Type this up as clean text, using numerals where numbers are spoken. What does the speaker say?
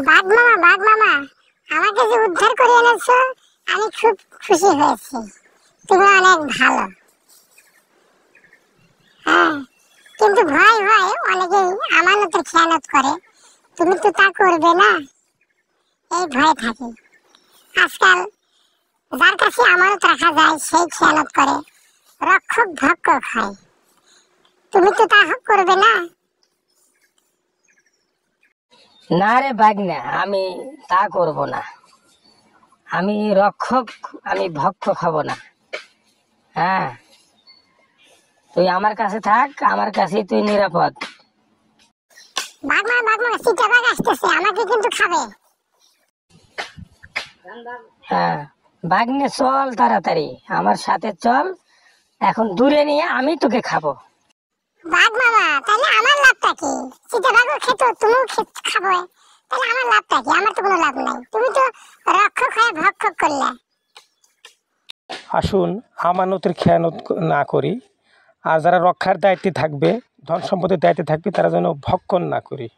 বাঘ মামা, আমাকে যে উদ্ধার করে এনেছো আমি খুব খুশি হয়েছি। তুমি অনেক ভালো। হ্যাঁ, কিন্তু ভয় হয় অনেকেই আমানতের খেয়ানত করে, তুমি তো তা করবে না, এই ভয় থাকে। আজকাল যার কাছে আমানত রাখা যায় সেই খেয়ানত করে, রক্ষক ভক্ষক হয়। তুমি তো তা করবে না। না রে ভাগ্নে, আমি তা করব না। আমি রক্ষক, আমি ভক্ষক হব না। হ্যাঁ, তুই আমার কাছে থাক, আমার কাছেই তুই নিরাপদ। বাঘ মামা, চিতাবাঘ আসতেছে, আমাকে কিন্তু খাবে। হ্যাঁ ভাগ্নে, চল তাড়াতাড়ি আমার সাথে চল, এখন দূরে নিয়ে আমি তোকে খাবো। বাঘ মামা, তাহলে আমার লাভটা কি? চিতাবাঘও খেতো, তুমিও খাবো, তাহলে আমার লাভটা কি? আমার তো কোনো লাভ নাই, তুমি তো রক্ষক হয়ে ভক্ষক করলে। আসুন আমানতের খেয়ানত না করি, আর যারা রক্ষার দায়িত্বে থাকবে, ধন সম্পদের দায়িত্বে থাকবে, তারা যেন ভক্ষণ না করি।